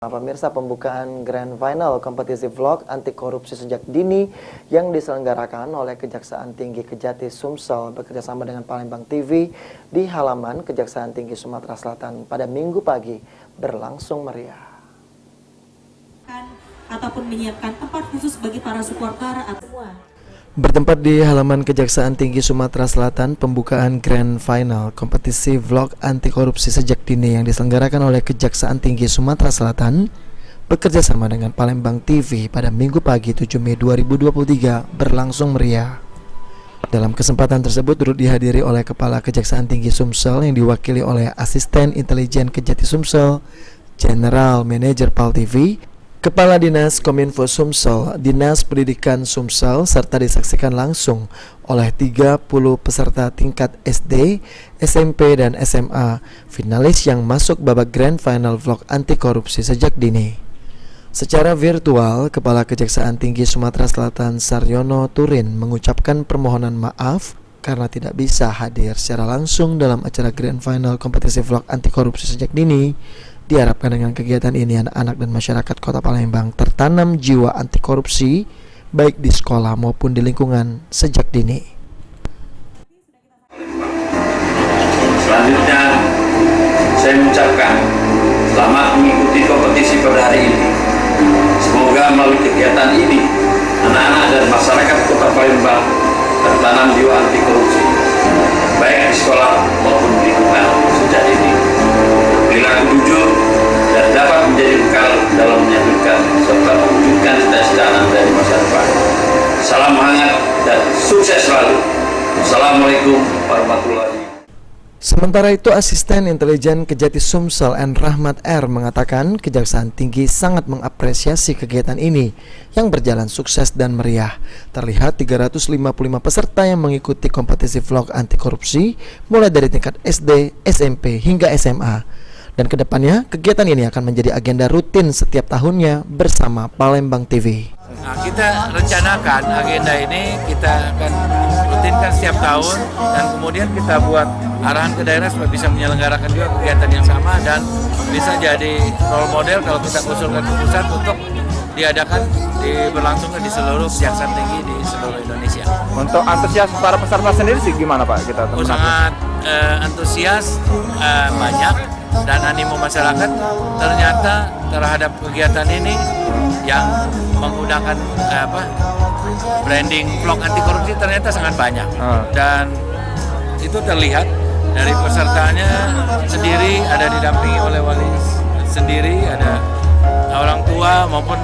Pemirsa, pembukaan Grand Final kompetisi vlog anti korupsi sejak dini yang diselenggarakan oleh Kejaksaan Tinggi Kejati Sumsel bekerjasama dengan Palembang TV di halaman Kejaksaan Tinggi Sumatera Selatan pada Minggu pagi berlangsung meriah. Ataupun menyiapkan tempat khusus bagi para supporter atau semua. Bertempat di halaman Kejaksaan Tinggi Sumatera Selatan, pembukaan Grand Final kompetisi vlog anti korupsi sejak dini yang diselenggarakan oleh Kejaksaan Tinggi Sumatera Selatan bekerjasama dengan Palembang TV pada Minggu pagi 7 Mei 2023 berlangsung meriah. Dalam kesempatan tersebut turut dihadiri oleh Kepala Kejaksaan Tinggi Sumsel yang diwakili oleh Asisten Intelijen Kejati Sumsel, General Manager PAL TV, Kepala Dinas Kominfo Sumsel, Dinas Pendidikan Sumsel, serta disaksikan langsung oleh 30 peserta tingkat SD, SMP, dan SMA, finalis yang masuk babak Grand Final Vlog Anti Korupsi sejak dini. Secara virtual, Kepala Kejaksaan Tinggi Sumatera Selatan Saryono Turin mengucapkan permohonan maaf karena tidak bisa hadir secara langsung dalam acara Grand Final kompetisi vlog anti korupsi sejak dini. Diharapkan dengan kegiatan ini anak-anak dan masyarakat Kota Palembang tertanam jiwa anti korupsi baik di sekolah maupun di lingkungan sejak dini. Selanjutnya saya mengucapkan selamat mengikuti kompetisi pada hari ini. Semoga melalui kegiatan ini anak-anak dan masyarakat Kota Palembang tertanam jiwa anti korupsi baik di sekolah maupun di lingkungan sejak dini. Perilaku jujur dan dapat menjadi bekal dalam menyatukan serta mewujudkan cita-cita anak dari masa depan. Salam hangat dan sukses selalu. Assalamualaikum warahmatullahi wabarakatuh. Sementara itu, Asisten Intelijen Kejati Sumsel N. Rahmat R. mengatakan Kejaksaan Tinggi sangat mengapresiasi kegiatan ini yang berjalan sukses dan meriah. Terlihat 355 peserta yang mengikuti kompetisi vlog anti korupsi mulai dari tingkat SD, SMP, hingga SMA. Dan kedepannya kegiatan ini akan menjadi agenda rutin setiap tahunnya bersama Palembang TV. Nah, kita rencanakan agenda ini kita akan rutinkan setiap tahun dan kemudian kita buat arahan ke daerah supaya bisa menyelenggarakan juga kegiatan yang sama dan bisa jadi role model kalau kita usulkan ke pusat untuk diadakan berlangsungkan di seluruh Kejaksaan Tinggi di seluruh Indonesia. Untuk antusias para peserta sendiri sih gimana Pak? Kita sangat antusias, banyak dan animo masyarakat ternyata terhadap kegiatan ini yang menggunakan branding vlog anti korupsi ternyata sangat banyak dan itu terlihat dari pesertanya sendiri, ada didampingi oleh wali sendiri, ada orang tua maupun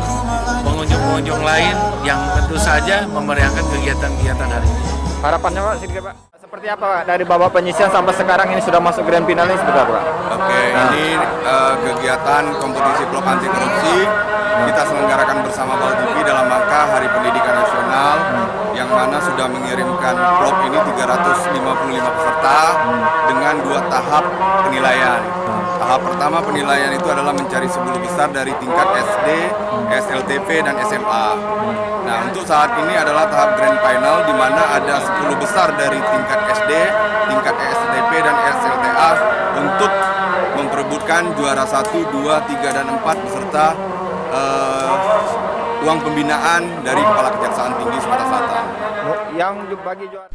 pengunjung-pengunjung lain yang tentu saja memeriahkan kegiatan-kegiatan hari ini. Harapannya Pak, sedikit Pak, seperti apa Pak? Dari babak penyisian sampai sekarang ini sudah masuk grand final ini seperti apa Pak? Oke, ini kegiatan kompetisi vlog anti korupsi kita selenggarakan bersama PAL TV dalam rangka Hari Pendidikan Nasional yang mana sudah mengirimkan vlog ini 355 peserta dengan 2 tahap penilaian. Tahap pertama penilaian itu adalah mencari 10 besar dari tingkat SD, SLTP, dan SMA. Nah, untuk saat ini adalah tahap grand final di mana ada 10 besar dari tingkat SD, tingkat SLTP, dan SLTA untuk memperebutkan juara 1, 2, 3, dan 4 beserta uang pembinaan dari Kepala Kejaksaan Tinggi Sumatera Selatan. Yang bagi juara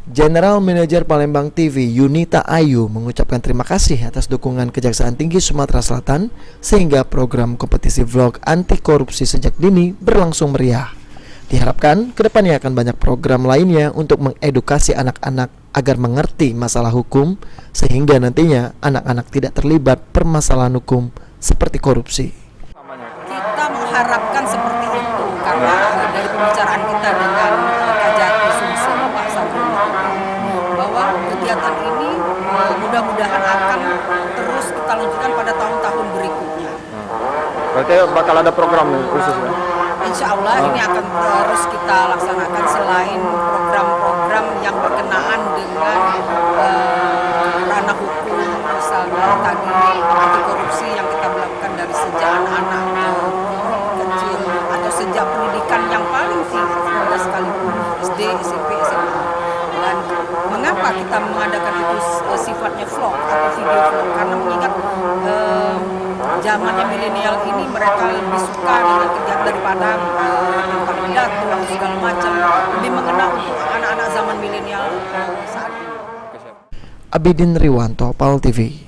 General Manager Palembang TV Yunita Ayu mengucapkan terima kasih atas dukungan Kejaksaan Tinggi Sumatera Selatan sehingga program kompetisi vlog anti korupsi sejak dini berlangsung meriah. Diharapkan kedepannya akan banyak program lainnya untuk mengedukasi anak-anak agar mengerti masalah hukum sehingga nantinya anak-anak tidak terlibat permasalahan hukum seperti korupsi. Kita mengharapkan seperti itu karena dari pembicaraan kita dengan Kejati Sumsel Pak Saryono bahwa kegiatan ini mudah-mudahan akan terus kita lanjutkan pada tahun-tahun berikutnya. Berarti bakal ada program khusus ya? Insya Allah ini akan terus kita laksanakan selain program-program yang berkenaan dengan ranah hukum, misalnya tadi anti korupsi yang kita melakukan dari sejak anak-anak kecil atau sejak pendidikan yang paling tinggi sekalipun SD, SMP, SMA. Dan mengapa kita mengadakan itu sifatnya vlog atau video vlog? Karena mengingat zamannya milenial ini mereka lebih suka dengan kegiatan daripada tentang pidato atau segala macam, lebih mengena untuk anak-anak zaman milenial saat ini. Abidin Riwanto, PAL TV.